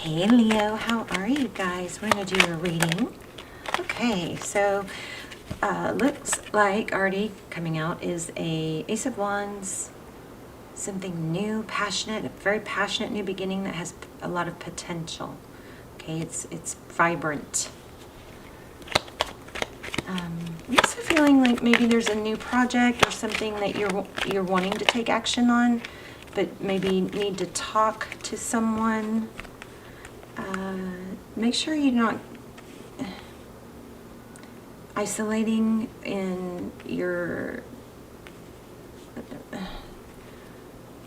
Hey Leo, how are you guys? We're going to do a reading. Okay, so looks like already coming out is a Ace of Wands, something new, passionate, a very passionate new beginning that has a lot of potential. Okay, it's vibrant. I'm also feeling like maybe there's a new project or something that you're wanting to take action on, but maybe need to talk to someone. Make sure you're not isolating in your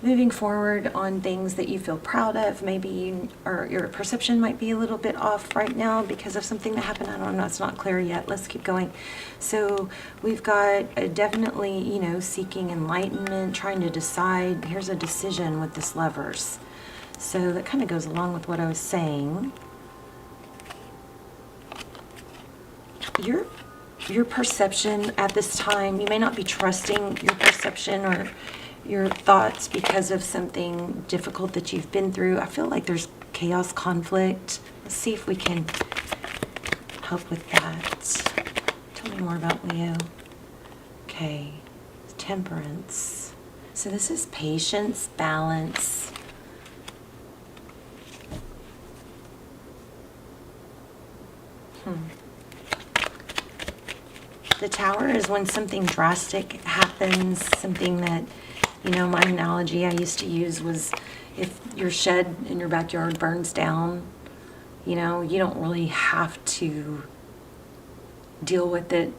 moving forward on things that you feel proud of. Maybe or your perception might be a little bit off right now because of something that happened. I don't know, it's not clear yet. Let's keep going. So we've got definitely, seeking enlightenment, trying to decide. Here's a decision with this Lovers. So that kind of goes along with what I was saying. Your perception at this time, you may not be trusting your perception or your thoughts because of something difficult that you've been through. I feel like there's chaos, conflict. Let's see if we can help with that. Tell me more about Leo. Okay, Temperance. So this is patience, balance. The Tower is when something drastic happens, something that, my analogy I used to use was if your shed in your backyard burns down, you don't really have to deal with it,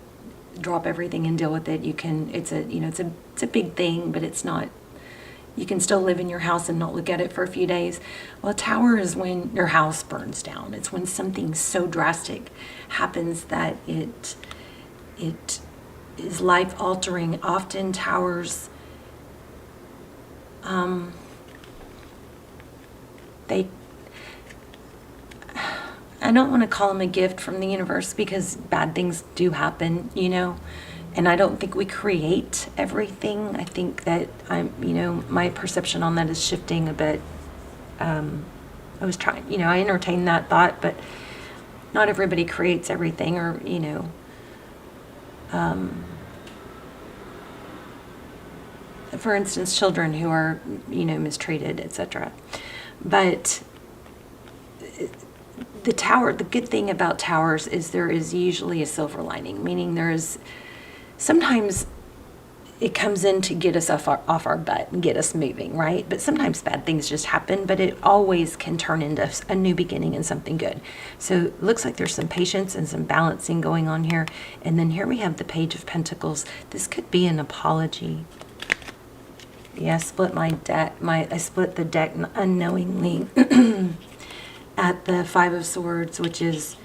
drop everything and deal with it. You can, it's a big thing, but it's not, you can still live in your house and not look at it for a few days. Well, a tower is when your house burns down. It's when something so drastic happens that it is life-altering. Often towers, I don't want to call them a gift from the universe because bad things do happen, and I don't think we create everything. I think that my perception on that is shifting a bit. I was trying, I entertain that thought, but not everybody creates everything, or, for instance, children who are, mistreated, etc. But the tower, the good thing about towers is there is usually a silver lining, meaning there is sometimes it comes in to get us off our butt and get us moving, right? But sometimes bad things just happen, but it always can turn into a new beginning and something good. So it looks like there's some patience and some balancing going on here. And then here we have the Page of Pentacles. This could be an apology. Yeah, I split my deck. I split the deck unknowingly at the Five of Swords, which is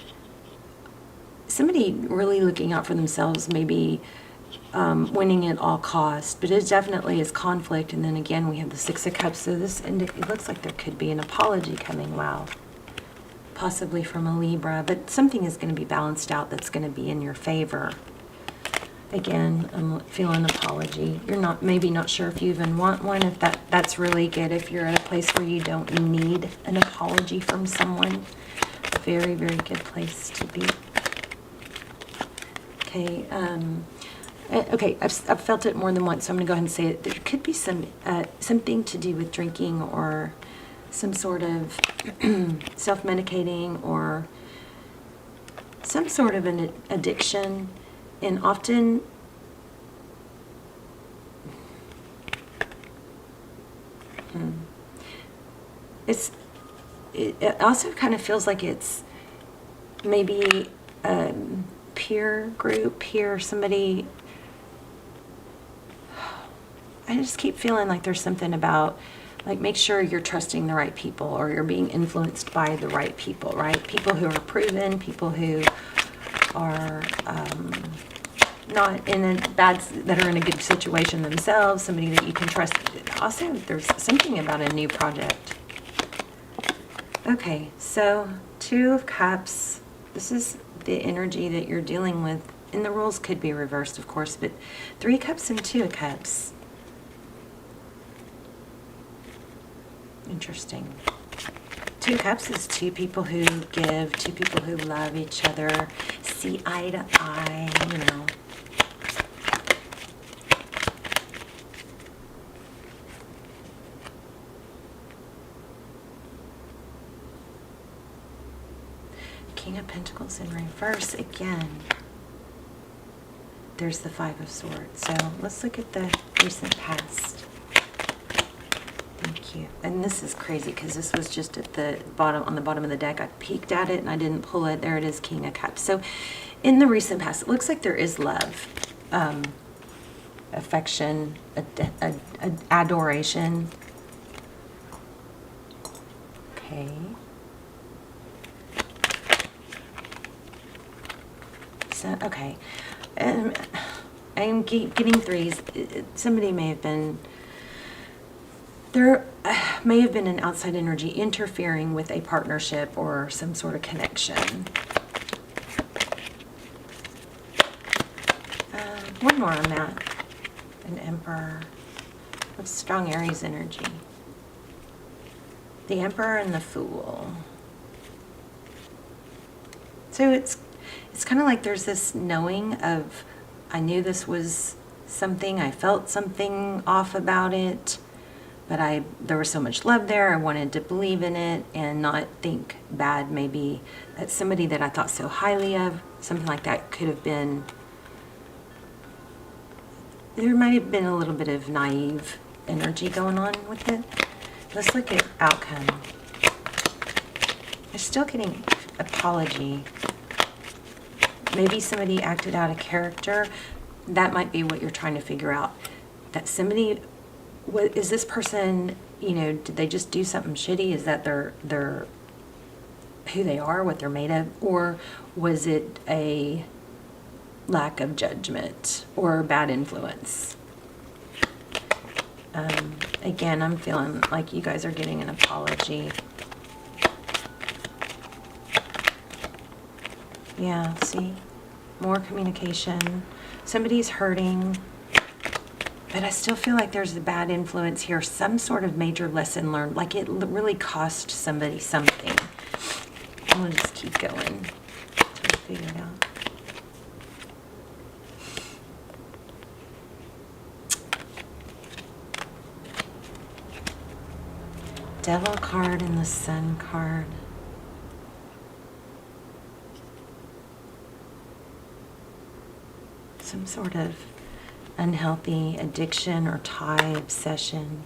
somebody really looking out for themselves, maybe winning at all costs, but it definitely is conflict. And then again, we have the Six of Cups. So it looks like there could be an apology coming. Wow. Possibly from a Libra, but something is going to be balanced out that's going to be in your favor. Again, I'm feeling an apology. You're maybe not sure if you even want one. If that's really good. If you're at a place where you don't need an apology from someone, a very, very good place to be. Okay. Okay, I've felt it more than once, so I'm going to go ahead and say it. There could be something to do with drinking or some sort of self-medicating or some sort of an addiction. And often, it also kind of feels like it's maybe peer group, somebody. I just keep feeling like there's something about, like, make sure you're trusting the right people or you're being influenced by the right people, right? People who are proven, people who are not in a bad, that are in a good situation themselves, somebody that you can trust. Also, there's something about a new project. Okay, so Two of Cups. This is the energy that you're dealing with. And the roles could be reversed, of course, but Three Cups and Two of Cups. Interesting. Two Cups is two people who give, two people who love each other, see eye to eye, you know. King of Pentacles in reverse again. There's the Five of Swords. So let's look at the recent past. Thank you. And this is crazy because this was just at the bottom, on the bottom of the deck. I peeked at it and I didn't pull it. There it is, King of Cups. So in the recent past, it looks like there is love, affection, adoration. Okay. So, okay. I'm getting threes. Somebody may have been, there may have been an outside energy interfering with a partnership or some sort of connection. One more on that. An Emperor with strong Aries energy. The Emperor and the Fool. So it's kind of like there's this knowing of, I knew this was something, I felt something off about it, but there was so much love there, I wanted to believe in it and not think bad maybe that somebody that I thought so highly of, something like that could have been, there might have been a little bit of naive energy going on with it. Let's look at outcome. I'm still getting apology. Maybe somebody acted out of character. That might be what you're trying to figure out. That somebody, is this person, you know, did they just do something shitty? Is that their who they are, what they're made of? Or was it a lack of judgment or bad influence? Again, I'm feeling like you guys are getting an apology. Yeah, see? More communication. Somebody's hurting. But I still feel like there's a bad influence here. Some sort of major lesson learned. Like it really cost somebody something. I'm going to just keep going until we figure it out. Devil card and the Sun card. Some sort of unhealthy addiction or tie, obsession.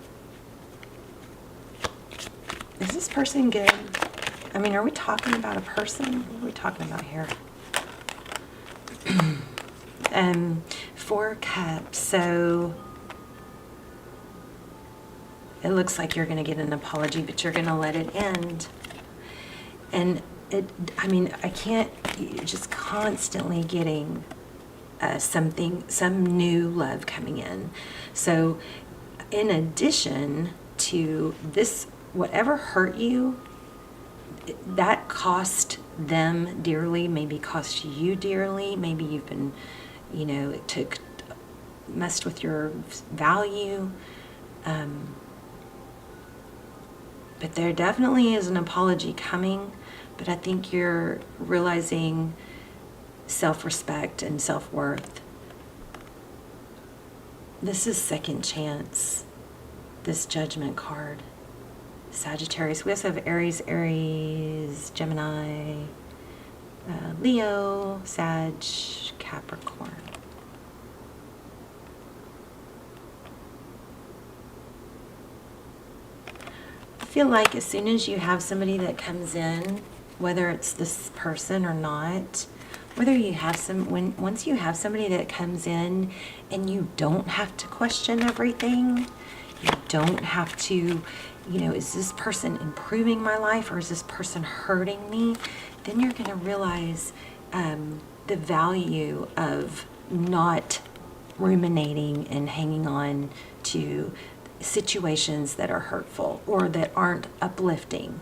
Is this person good? I mean, are we talking about a person? What are we talking about here? 4 Cups. So it looks like you're going to get an apology, but you're going to let it end. And I mean, I can't, just constantly getting some new love coming in. So in addition to this, whatever hurt you, that cost them dearly, maybe cost you dearly. Maybe you've been, you know, it messed with your value. But there definitely is an apology coming, but I think you're realizing self-respect and self-worth. This is second chance, this Judgment card. Sagittarius. We also have Aries, Gemini, Leo, Sag, Capricorn. I feel like as soon as you have somebody that comes in, whether it's this person or not, whether you have once you have somebody that comes in and you don't have to question everything, you don't have to, you know, is this person improving my life or is this person hurting me? Then you're going to realize the value of not ruminating and hanging on to situations that are hurtful or that aren't uplifting.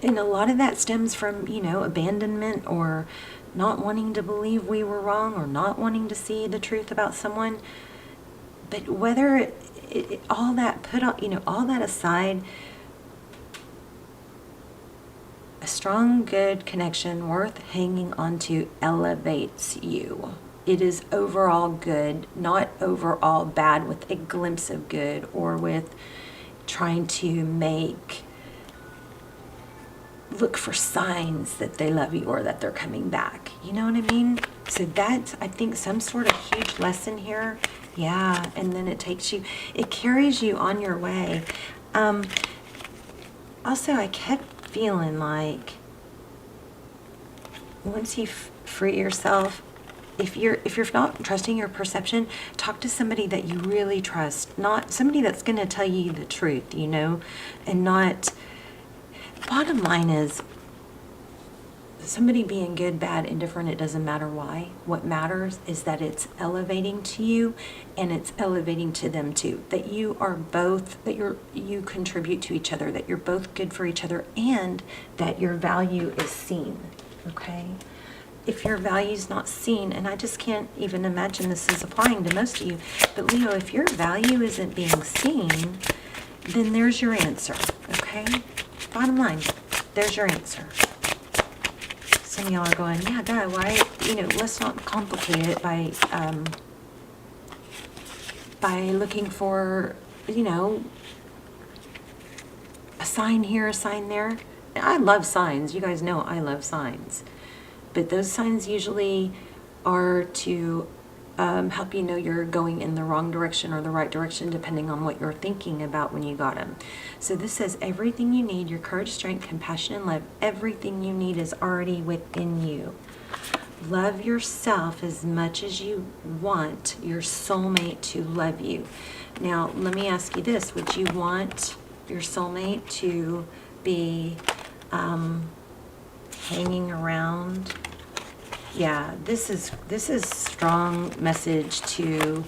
And a lot of that stems from, you know, abandonment or not wanting to believe we were wrong or not wanting to see the truth about someone. But whether all that put on, you know, all that aside, A strong, good connection worth hanging on to elevates you. It is overall good, not overall bad with a glimpse of good or with trying to look for signs that they love you or that they're coming back. You know what I mean? So that's, I think, some sort of huge lesson here. Yeah, and then it carries you on your way. Also, I kept feeling like once you free yourself, if you're not trusting your perception, talk to somebody that you really trust, not somebody that's going to tell you the truth, you know, and not. Bottom line is, somebody being good, bad, indifferent, it doesn't matter why. What matters is that it's elevating to you and it's elevating to them too. That you are both, that you contribute to each other, that you're both good for each other, and that your value is seen, okay? If your value is not seen, and I just can't even imagine this is applying to most of you, but Leo, if your value isn't being seen, then there's your answer, okay? Bottom line, there's your answer. Some of y'all are going, yeah, duh, why, let's not complicate it by looking for, a sign here, a sign there. I love signs. You guys know I love signs. But those signs usually are to help you know you're going in the wrong direction or the right direction, depending on what you're thinking about when you got them. So this says everything you need, your courage, strength, compassion, and love, everything you need is already within you. Love yourself as much as you want your soulmate to love you. Now, let me ask you this. Would you want your soulmate to be hanging around? Yeah, this is strong message to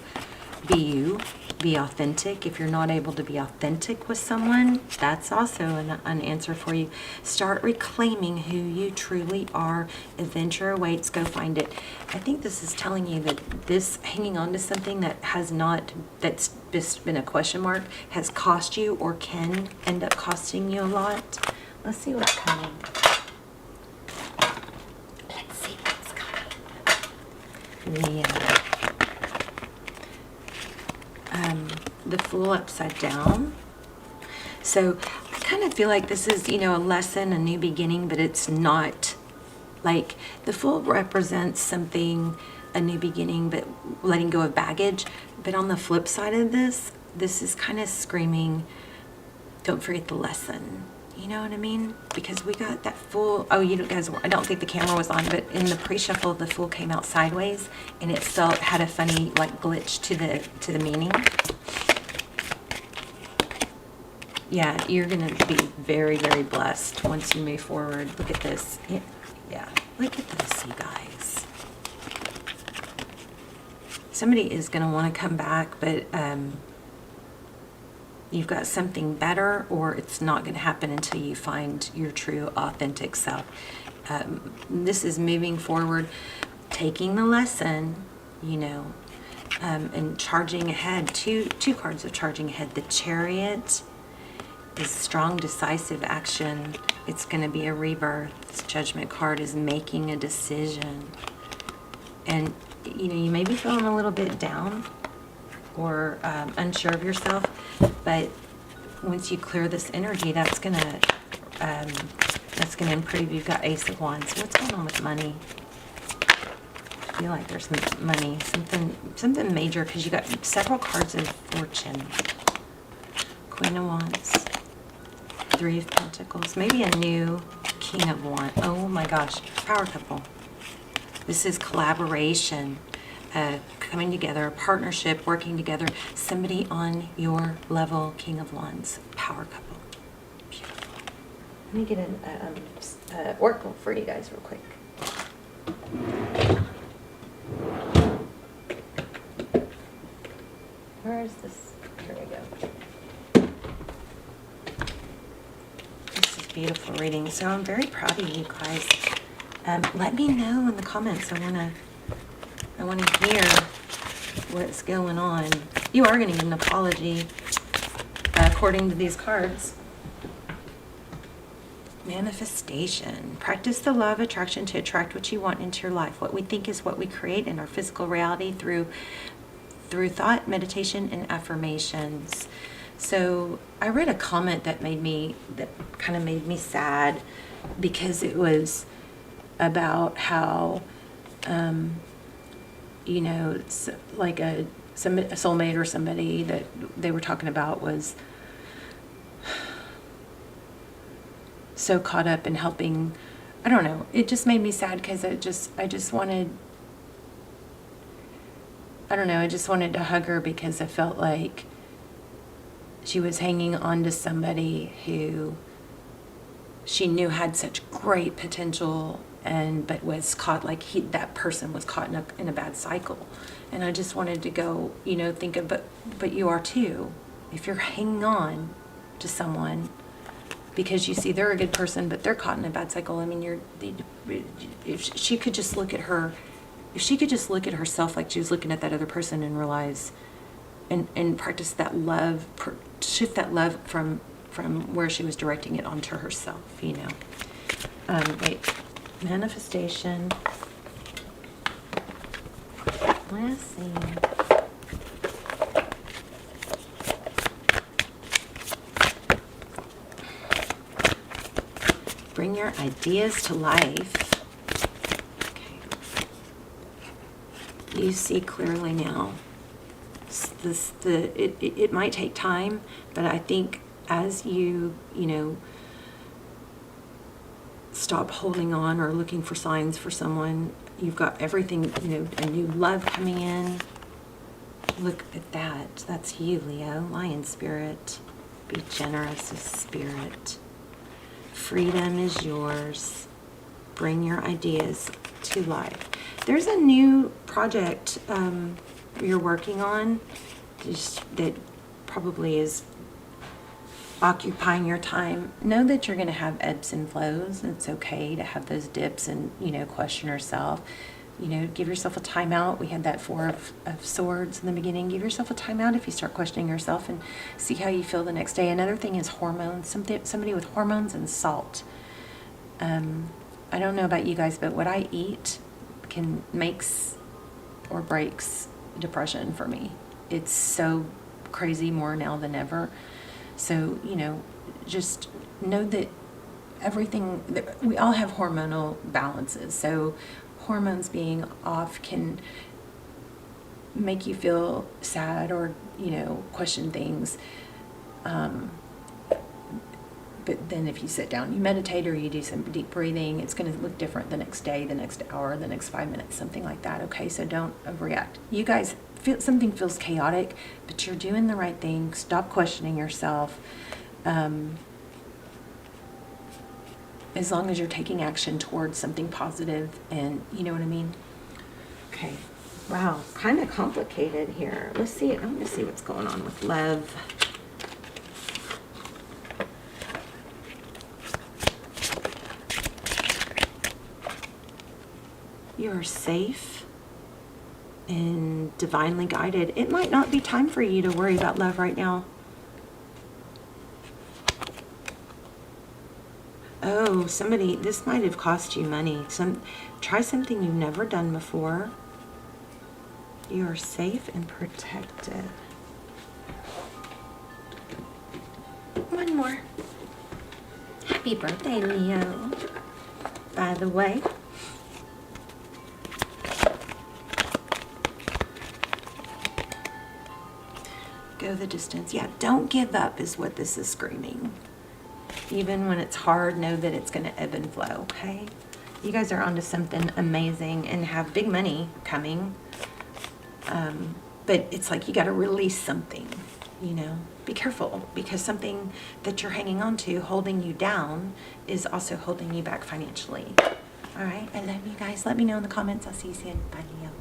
be you, be authentic. If you're not able to be authentic with someone, that's also an answer for you. Start reclaiming who you truly are. Adventure awaits. Go find it. I think this is telling you that this hanging on to something that's just been a question mark, has cost you or can end up costing you a lot. Let's see what's coming. The Fool upside down. So I kind of feel like this is, a lesson, a new beginning, but it's not. Like, the Fool represents something, a new beginning, but letting go of baggage. But on the flip side of this is kind of screaming, don't forget the lesson. You know what I mean? Because we got that Fool. Oh, you guys, I don't think the camera was on, but in the pre-shuffle, the Fool came out sideways, and it still had a funny glitch to the meaning. Yeah, you're gonna be very, very blessed once you move forward. Look at this. Yeah, look at this, you guys. Somebody is gonna want to come back, but you've got something better, or it's not going to happen until you find your true, authentic self. This is moving forward, taking the lesson, and charging ahead. Two cards of charging ahead. The Chariot is strong, decisive action. It's going to be a rebirth. This Judgment card is making a decision. And, you may be feeling a little bit down or unsure of yourself, but once you clear this energy, that's gonna improve. You've got Ace of Wands. What's going on with money? I feel like there's money, something major, because you got several cards of Fortune. Queen of Wands, Three of Pentacles, maybe a new King of Wands. Oh my gosh, Power couple. This is collaboration. Coming together, partnership, working together, somebody on your level, King of Wands, Power couple. Beautiful. Let me get an oracle for you guys real quick. Where is this? Here we go. This is beautiful reading. So I'm very proud of you guys. Let me know in the comments. I want to hear what's going on. You are going to get an apology, according to these cards. Manifestation. Practice the law of attraction to attract what you want into your life. What we think is what we create in our physical reality through thought, meditation, and affirmations. So I read a comment that kind of made me sad, because it was about how, like a soulmate or somebody that they were talking about was so caught up in helping. I don't know. It just made me sad, because I just wanted, I don't know, I just wanted to hug her, because I felt like she was hanging on to somebody who she knew had such great potential, but was caught, like that person was caught in a bad cycle. And I just wanted to go, think of, but you are too. If you're hanging on to someone because you see they're a good person, but they're caught in a bad cycle. I mean, if she could just look at herself like she was looking at that other person, and realize, and practice that love, shift that love from where she was directing it onto herself, manifestation. Let's see. Bring your ideas to life. Okay. You see clearly now. It might take time, but I think as you stop holding on or looking for signs for someone, you've got everything, a new love coming in. Look at that. That's you, Leo. Lion spirit. Be generous of spirit. Freedom is yours. Bring your ideas to life. There's a new project you're working on that probably is occupying your time. Know that you're going to have ebbs and flows. It's okay to have those dips and, question yourself. Give yourself a timeout. We had that Four of Swords in the beginning. Give yourself a timeout if you start questioning yourself, and see how you feel the next day. Another thing is hormones. Somebody with hormones and salt. I don't know about you guys, but what I eat makes or breaks depression for me. It's so crazy, more now than ever. So, just know that we all have hormonal balances. So hormones being off can make you feel sad or, question things. But then if you sit down, you meditate, or you do some deep breathing, it's going to look different the next day, the next hour, the next 5 minutes, something like that. Okay, so don't overreact. You guys, something feels chaotic, but you're doing the right thing. Stop questioning yourself. As long as you're taking action towards something positive, and you know what I mean? Okay. Wow, kind of complicated here. Let's see. I'm going to see what's going on with love. You are safe and divinely guided. It might not be time for you to worry about love right now. Oh, this might have cost you money. Try something you've never done before. You are safe and protected. One more. Happy birthday, Leo. By the way. Go the distance. Yeah, don't give up is what this is screaming. Even when it's hard, know that it's going to ebb and flow, okay? You guys are onto something amazing and have big money coming. But it's like you got to release something, Be careful, because something that you're hanging on to, holding you down, is also holding you back financially. All right? I love you guys. Let me know in the comments. I'll see you soon. Bye, Leo.